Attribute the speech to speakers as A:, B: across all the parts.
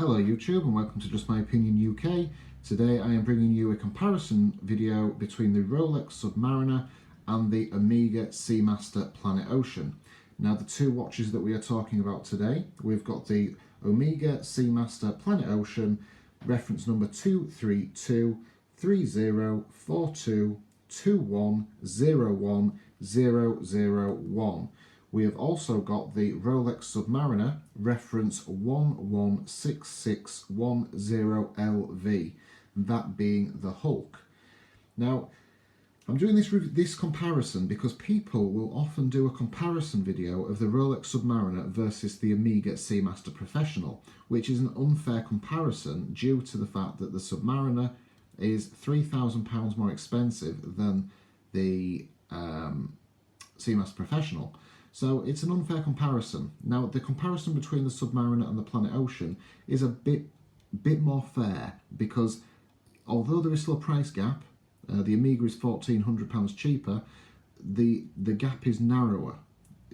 A: Hello YouTube and welcome to Just My Opinion UK. Today I am bringing you a comparison video between the Rolex Submariner and the Omega Seamaster Planet Ocean. Now the two watches that we are talking about today, we've got the Omega Seamaster Planet Ocean, reference number 232304221010001. We have also got the Rolex Submariner, reference 116610LV, that being the Hulk. Now, I'm doing this comparison because people will often do a comparison video of the Rolex Submariner versus the Omega Seamaster Professional, which is an unfair comparison due to the fact that the Submariner is £3,000 more expensive than the Seamaster Professional. So it's an unfair comparison. Now the comparison between the Submariner and the Planet Ocean is a bit more fair because although there is still a price gap, the Omega is £1,400 cheaper, the gap is narrower.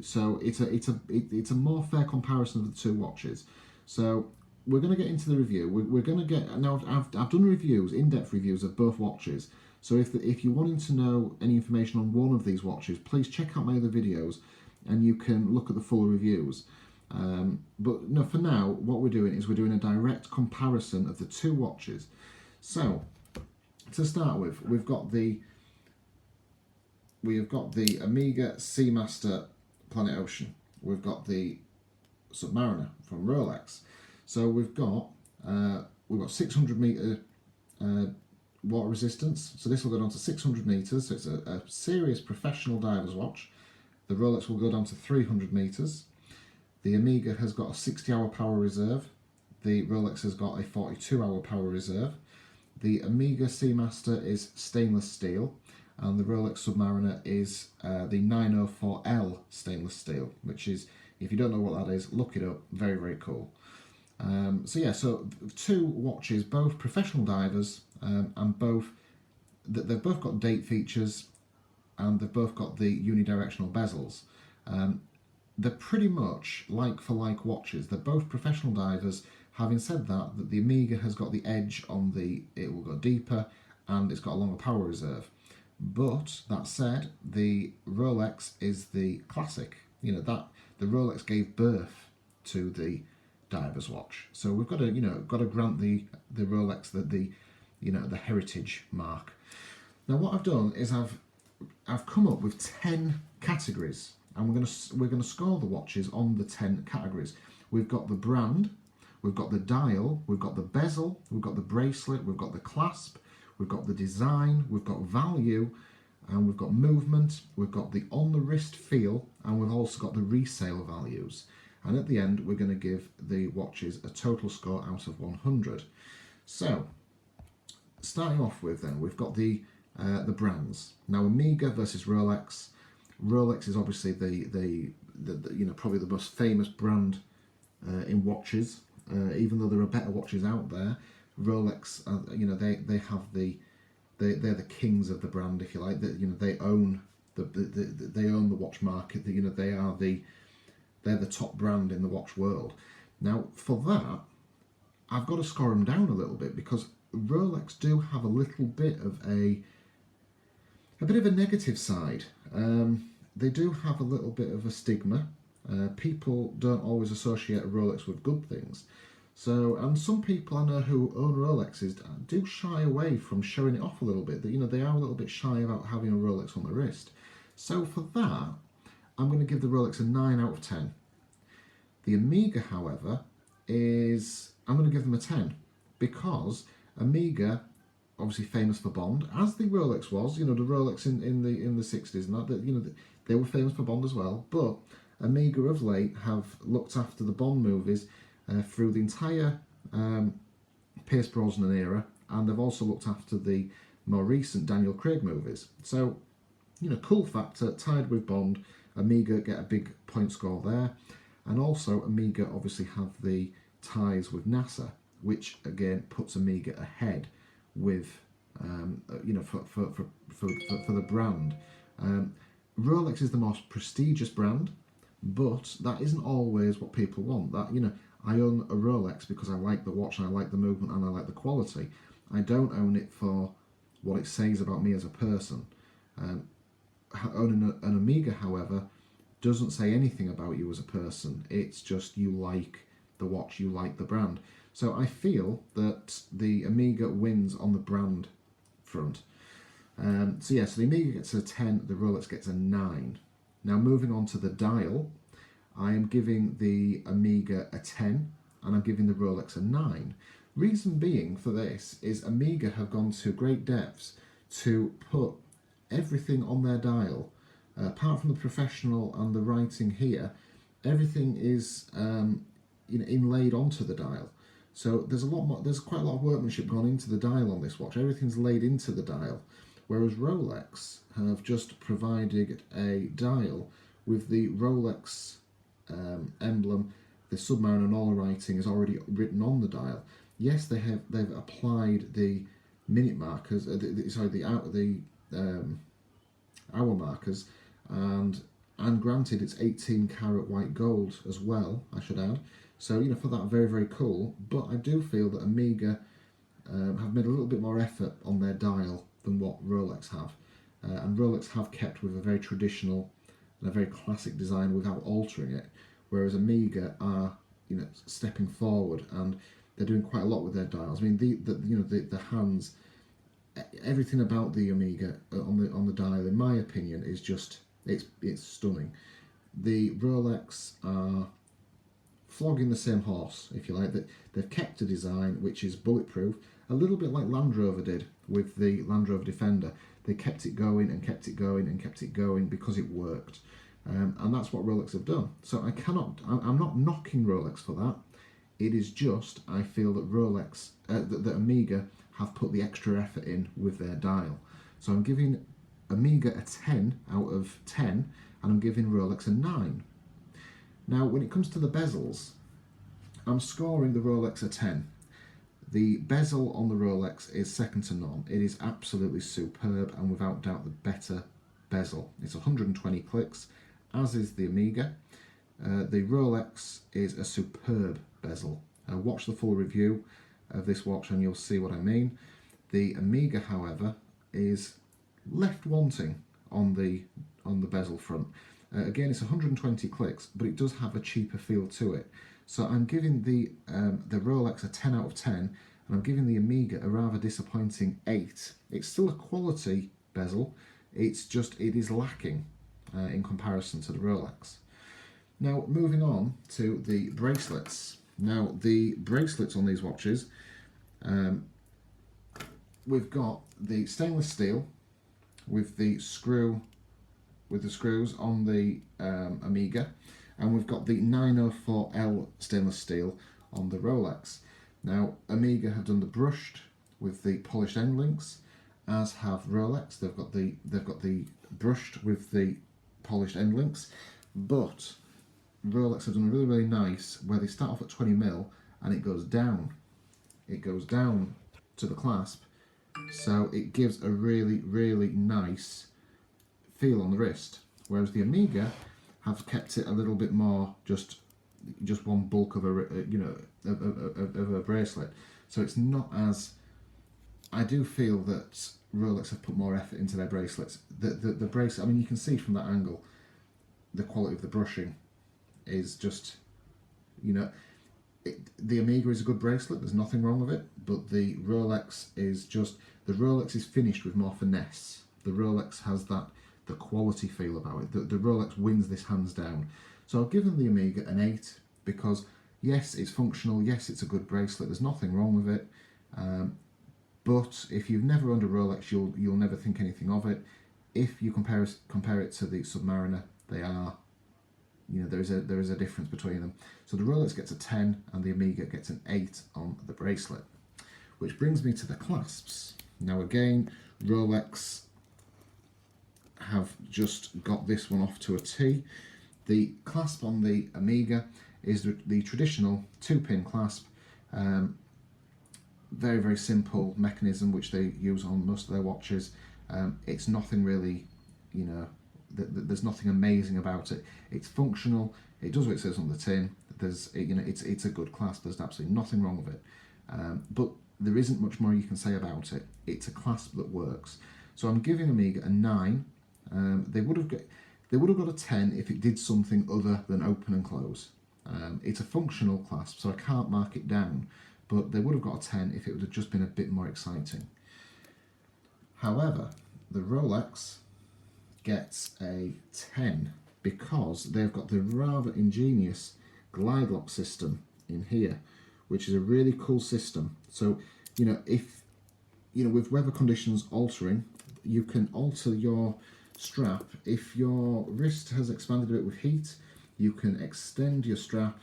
A: So it's a more fair comparison of the two watches. So we're going to get into the review. We're going to get, now I've done reviews, in-depth reviews of both watches. So if you're wanting to know any information on one of these watches, please check out my other videos and you can look at the full reviews. But no, for now, what we're doing is we're doing a direct comparison of the two watches. So, to start with, we've got the Omega Seamaster Planet Ocean. We've got the Submariner from Rolex. So we've got 600 meter water resistance. So this will go down to 600 meters. So it's a serious professional diver's watch. The Rolex will go down to 300 meters. The Omega has got a 60-hour power reserve. The Rolex has got a 42-hour power reserve. The Omega Seamaster is stainless steel, and the Rolex Submariner is the 904L stainless steel, which is, if you don't know what that is, look it up. Very, very cool. So two watches, both professional divers, and they've both got date features, and they've both got the unidirectional bezels. They're pretty much like-for-like watches. They're both professional divers. Having said that, the Omega has got the edge on it will go deeper, and it's got a longer power reserve. But that said, the Rolex is the classic. You know, that the Rolex gave birth to the diver's watch. So we've got to grant the Rolex the heritage mark. Now what I've done is I've come up with 10 categories, and we're gonna score the watches on the 10 categories. We've got the brand, we've got the dial, we've got the bezel, we've got the bracelet, we've got the clasp, we've got the design, we've got value, and we've got movement, we've got the on the wrist feel, and we've also got the resale values. And at the end, we're going to give the watches a total score out of 100. So, starting off with then, we've got the brands. Now, Omega versus Rolex. Rolex is obviously the probably the most famous brand in watches. Even though there are better watches out there, Rolex, they're the kings of the brand, if you like. They own they own the watch market. They're the top brand in the watch world. Now, for that, I've got to score them down a little bit because Rolex do have a little bit of a negative side. They do have a little bit of a stigma. People don't always associate a Rolex with good things. So, and some people I know who own Rolexes do shy away from showing it off a little bit. That they are a little bit shy about having a Rolex on the wrist. So for that, I'm going to give the Rolex a 9 out of 10. The Omega, however, I'm going to give them a 10 because Omega, obviously famous for Bond, as the Rolex was. The Rolex in the 60s and that they were famous for Bond as well. But Omega of late have looked after the Bond movies through the entire Pierce Brosnan era, and they've also looked after the more recent Daniel Craig movies. So, cool factor, tied with Bond. Omega get a big point score there, and also Omega obviously have the ties with NASA, which again puts Omega ahead with for the brand. Rolex is the most prestigious brand, but that isn't always what people want. That I own a Rolex because I like the watch and I like the movement and I like the quality. I don't own it for what it says about me as a person. Owning an Omega, however, doesn't say anything about you as a person. It's just you like the watch, you like the brand. So I feel that the Omega wins on the brand front. So the Omega gets a 10, the Rolex gets a 9. Now moving on to the dial, I am giving the Omega a 10 and I'm giving the Rolex a 9. Reason being for this is Omega have gone to great depths to put everything on their dial. Apart from the professional and the writing here, everything is inlaid onto the dial. So there's quite a lot of workmanship gone into the dial on this watch. Everything's laid into the dial, whereas Rolex have just provided a dial with the Rolex emblem. The Submariner and all the writing is already written on the dial. Yes, they've applied the minute markers, the hour markers, and granted it's 18 karat white gold as well, I should add. So for that, very, very cool. But I do feel that Omega have made a little bit more effort on their dial than what Rolex have, and Rolex have kept with a very traditional and a very classic design without altering it, whereas Omega are stepping forward and they're doing quite a lot with their dials. I mean the hands, everything about the Omega on the dial, in my opinion, is just it's stunning. The Rolex are flogging the same horse, if you like. That they've kept a design which is bulletproof, a little bit like Land Rover did with the Land Rover Defender. They kept it going and kept it going and kept it going because it worked, and that's what Rolex have done. So I'm not knocking Rolex for that. It is just I feel that Rolex, that Omega have put the extra effort in with their dial. So I'm giving Omega a 10 out of 10, and I'm giving Rolex a 9. Now, when it comes to the bezels, I'm scoring the Rolex a 10. The bezel on the Rolex is second to none. It is absolutely superb and without doubt the better bezel. It's 120 clicks, as is the Omega. The Rolex is a superb bezel. Watch the full review of this watch and you'll see what I mean. The Omega, however, is left wanting on the bezel front. Again, it's 120 clicks, but it does have a cheaper feel to it. So I'm giving the Rolex a 10 out of 10, and I'm giving the Omega a rather disappointing 8. It's still a quality bezel. It's just it is lacking in comparison to the Rolex. Now moving on to the bracelets. Now the bracelets on these watches, we've got the stainless steel with the screws on the Omega, and we've got the 904L stainless steel on the Rolex. Now Omega have done the brushed with the polished end links, as have Rolex. They've got the brushed with the polished end links, but Rolex have done a really, really nice where they start off at 20mm and it goes down. It goes down to the clasp, so it gives a really, really nice feel on the wrist. Whereas the Omega have kept it a little bit more just one bulk of a bracelet. So it's not as, I do feel that Rolex have put more effort into their bracelets. The bracelet, I mean, you can see from that angle, the quality of the brushing is just, the Omega is a good bracelet, there's nothing wrong with it, but the Rolex is finished with more finesse. The Rolex has the quality feel about it. The Rolex wins this hands down. So I've given the Omega an 8 because yes, it's functional, yes, it's a good bracelet, there's nothing wrong with it, but if you've never owned a Rolex, you'll never think anything of it. If you compare it to the Submariner, they are, there is a difference between them. So the Rolex gets a 10 and the Omega gets an 8 on the bracelet. Which brings me to the clasps. Now again, Rolex have just got this one off to a T. The clasp on the Omega is the traditional 2-pin clasp. Very, very simple mechanism which they use on most of their watches. It's nothing really, there's nothing amazing about it. It's functional, it does what it says on the tin. it's a good clasp. There's absolutely nothing wrong with it. But there isn't much more you can say about it. It's a clasp that works. So I'm giving Omega a 9. They would have got a 10 if it did something other than open and close. It's a functional clasp, so I can't mark it down, but they would have got a 10 if it would have just been a bit more exciting. However, the Rolex gets a 10 because they've got the rather ingenious glide lock system in here, which is a really cool system. So, if, with weather conditions altering, you can alter your strap. If your wrist has expanded a bit with heat, you can extend your strap,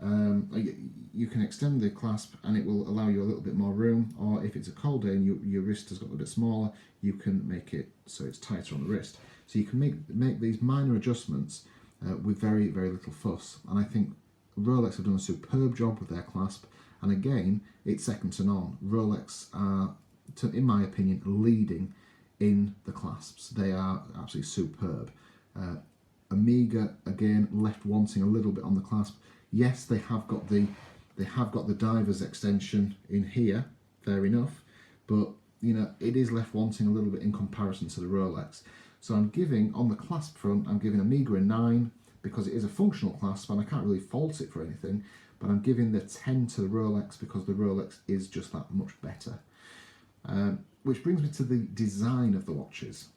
A: you can extend the clasp and it will allow you a little bit more room, or if it's a cold day and your wrist has got a bit smaller, you can make it so it's tighter on the wrist. So you can make these minor adjustments with very, very little fuss, and I think Rolex have done a superb job with their clasp, and again, it's second to none. Rolex are, in my opinion, leading in the clasps. They are absolutely superb. Omega again left wanting a little bit on the clasp. Yes, they have got the diver's extension in here, fair enough, but it is left wanting a little bit in comparison to the Rolex. So I'm giving, on the clasp front, I'm giving Omega a 9 because it is a functional clasp and I can't really fault it for anything, but I'm giving the 10 to the Rolex because the Rolex is just that much better. Which brings me to the design of the watches.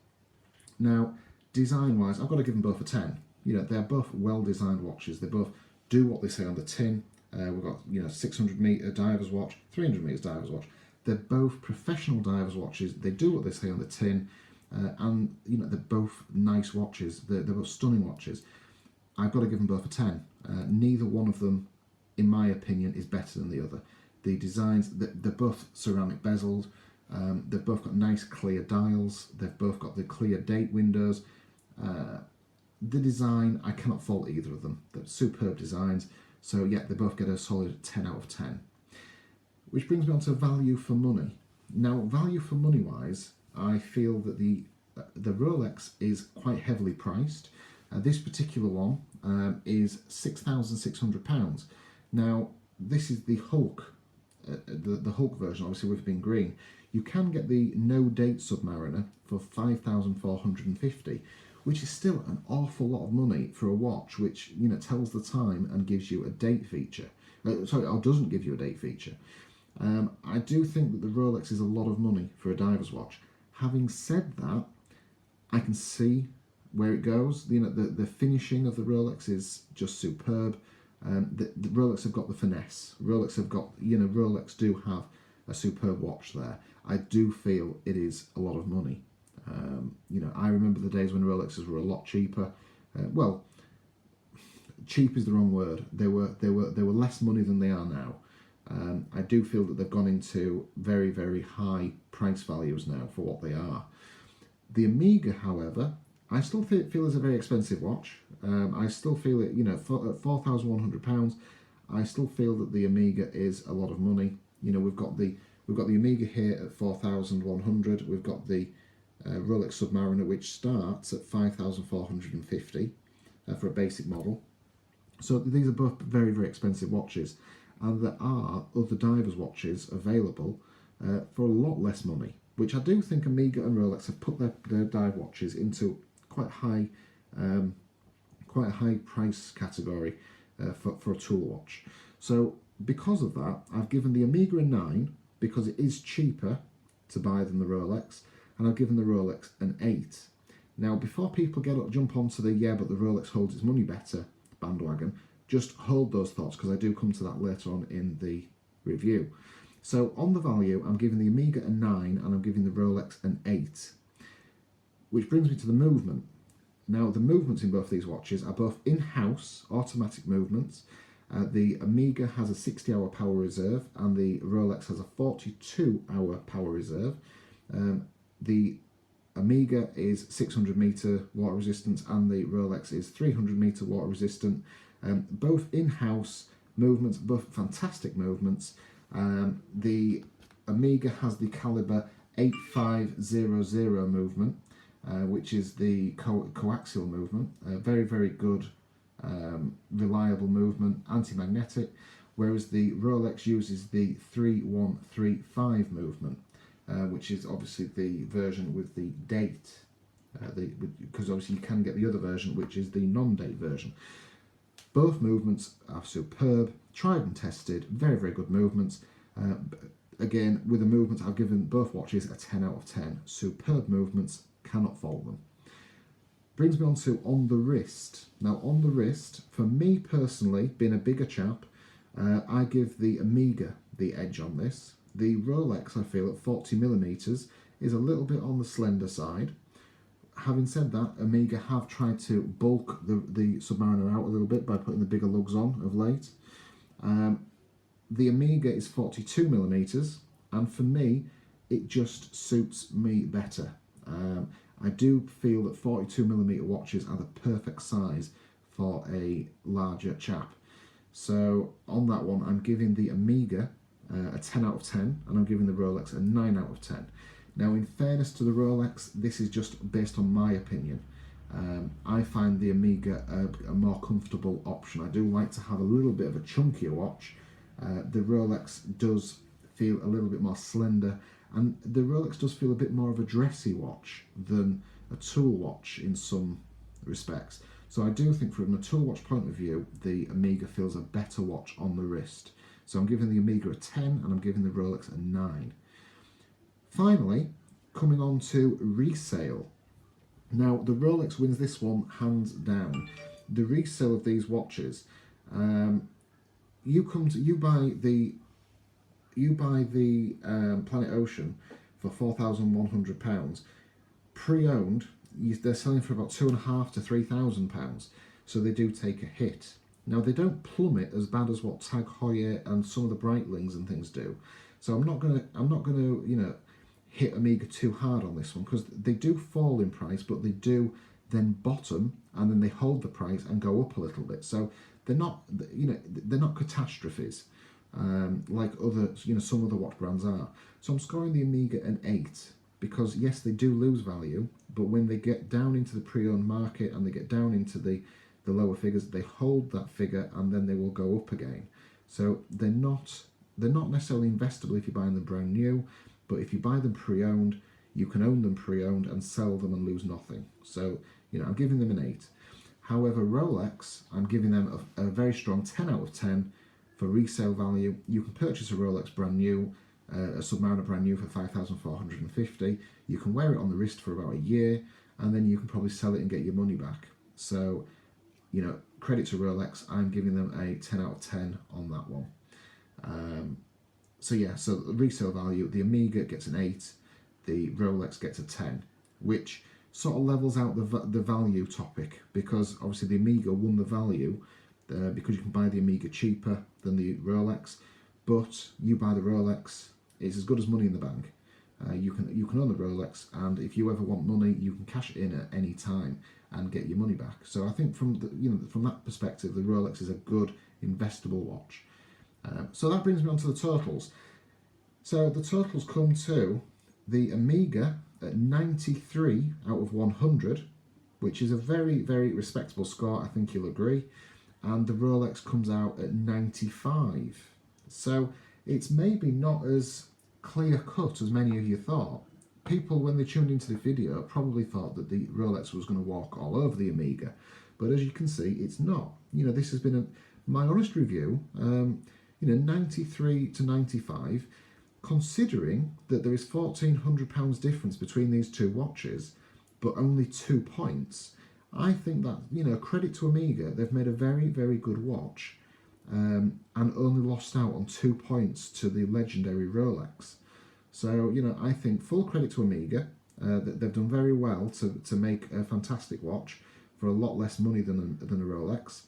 A: Now, design-wise, I've got to give them both a 10. They're both well-designed watches. They both do what they say on the tin. We've got 600-meter diver's watch, 300 meters diver's watch. They're both professional diver's watches. They do what they say on the tin, and they're both nice watches. They're both stunning watches. I've got to give them both a 10. Neither one of them, in my opinion, is better than the other. The designs, they're both ceramic bezeled. They've both got nice clear dials. They've both got the clear date windows. The design, I cannot fault either of them. They're superb designs. So yeah, they both get a solid 10 out of 10. Which brings me on to value for money. Now, value for money wise, I feel that the Rolex is quite heavily priced. This particular one is £6,600. Now, this is the Hulk, the Hulk version, obviously with being green. You can get the no date Submariner for £5,450, which is still an awful lot of money for a watch which tells the time and gives you a date feature. Or doesn't give you a date feature. I do think that the Rolex is a lot of money for a diver's watch. Having said that, I can see where it goes. The finishing of the Rolex is just superb. The Rolex have got the finesse. Rolex have got, Rolex do have a superb watch there. I do feel it is a lot of money. I remember the days when Rolexes were a lot cheaper. Well, cheap is the wrong word. They were less money than they are now. I do feel that they've gone into very, very high price values now for what they are. The Omega, however, I still feel is a very expensive watch. I still feel it, at £4,100. I still feel that the Omega is a lot of money. We've got the Omega here at 4,100. We've got the Rolex Submariner, which starts at 5,450 for a basic model. So these are both very, very expensive watches, and there are other divers watches available for a lot less money, which I do think Omega and Rolex have put their dive watches into quite a high price category for a tool watch. So because of that, I've given the Omega a 9 because it is cheaper to buy than the Rolex, and I've given the Rolex an 8. Now, before people jump onto the but the Rolex holds its money better bandwagon, just hold those thoughts because I do come to that later on in the review. So on the value, I'm giving the Omega a 9 and I'm giving the Rolex an 8. Which brings me to the movement. Now, the movements in both these watches are both in-house automatic movements. The Omega has a 60-hour power reserve and the Rolex has a 42-hour power reserve. The Omega is 600-meter water resistant and the Rolex is 300-meter water resistant. Both in-house movements, both fantastic movements. The Omega has the caliber 8500 movement, which is the coaxial movement. Very, very good reliable movement, anti-magnetic, whereas the Rolex uses the 3135 movement, which is obviously the version with the date, because obviously you can get the other version, which is the non-date version. Both movements are superb, tried and tested, very, very good movements. Again, with the movements, I've given both watches a 10 out of 10. Superb movements, cannot fault them. Brings me on to on the wrist. Now, on the wrist, for me personally, being a bigger chap, I give the Omega the edge on this. The Rolex, I feel, at 40mm is a little bit on the slender side. Having said that, Omega have tried to bulk the Submariner out a little bit by putting the bigger lugs on of late. The Omega is 42mm, and for me, it just suits me better. I do feel that 42mm watches are the perfect size for a larger chap. So on that one, I'm giving the Omega a 10 out of 10, and I'm giving the Rolex a 9 out of 10. Now, in fairness to the Rolex, this is just based on my opinion. I find the Omega a more comfortable option. I do like to have a little bit of a chunkier watch. The Rolex does feel a little bit more slender, and the Rolex does feel a bit more of a dressy watch than a tool watch in some respects. So I do think from a tool watch point of view, the Omega feels a better watch on the wrist. So I'm giving the Omega a 10 and I'm giving the Rolex a 9. Finally, coming on to resale. Now, the Rolex wins this one hands down. The resale of these watches, you buy the Planet Ocean for £4,100. Pre-owned, they're selling for about £2,500 to £3,000. So they do take a hit. Now, they don't plummet as bad as what Tag Heuer and some of the Breitlings and things do. So I'm not gonna hit Omega too hard on this one, because they do fall in price, but they do then bottom and then they hold the price and go up a little bit. So they're not catastrophes like other some other watch brands are. So I'm scoring the Omega an 8, because yes, they do lose value, but when they get down into the pre-owned market and they get down into the lower figures, they hold that figure and then they will go up again. So they're not necessarily investable if you're buying them brand new, but if you buy them pre-owned, you can own them pre-owned and sell them and lose nothing. So I'm giving them an 8. However, Rolex, I'm giving them a very strong 10 out of 10 for resale value. You can purchase a Rolex brand new, a Submariner brand new for $5,450. You can wear it on the wrist for about a year, and then you can probably sell it and get your money back. So, credit to Rolex, I'm giving them a 10 out of 10 on that one. So the resale value, the Omega gets an 8, the Rolex gets a 10, which sort of levels out the value topic, because obviously the Omega won the value because you can buy the Omega cheaper than the Rolex, but you buy the Rolex, it's as good as money in the bank. You can own the Rolex, and if you ever want money, you can cash it in at any time and get your money back. So I think from that perspective, the Rolex is a good investable watch. So that brings me on to the totals. So the totals come to the Omega at 93 out of 100, which is a very, very respectable score, I think you'll agree. And the Rolex comes out at 95. So it's maybe not as clear cut as many of you thought. People, when they tuned into the video, probably thought that the Rolex was going to walk all over the Omega. But as you can see, it's not. This has been my honest review. 93 to 95, considering that there is £1,400 difference between these two watches, but only 2 points. I think that, credit to Omega, they've made a very, very good watch, and only lost out on 2 points to the legendary Rolex. So, I think full credit to Omega, that they've done very well to make a fantastic watch for a lot less money than a Rolex.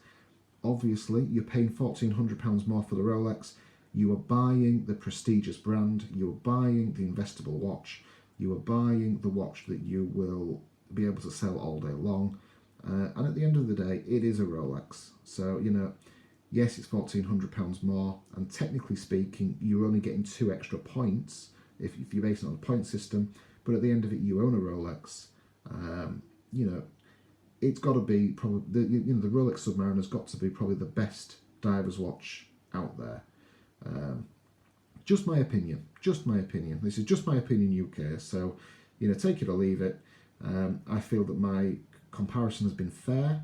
A: Obviously, you're paying £1,400 more for the Rolex. You are buying the prestigious brand. You are buying the investable watch. You are buying the watch that you will be able to sell all day long. And at the end of the day, it is a Rolex. So, yes, it's £1,400 more. And technically speaking, you're only getting 2 extra points if you're basing it on a point system. But at the end of it, you own a Rolex. it's got to be probably the Rolex Submariner's got to be probably the best diver's watch out there. Just my opinion. Just my opinion. This is just my opinion, UK. So, take it or leave it. I feel that my comparison has been fair.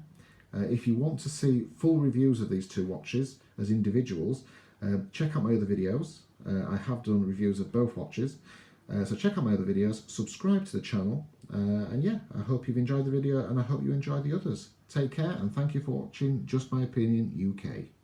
A: If you want to see full reviews of these two watches as individuals, check out my other videos. I have done reviews of both watches. So check out my other videos, subscribe to the channel, and yeah, I hope you've enjoyed the video and I hope you enjoy the others. Take care and thank you for watching Just My Opinion UK.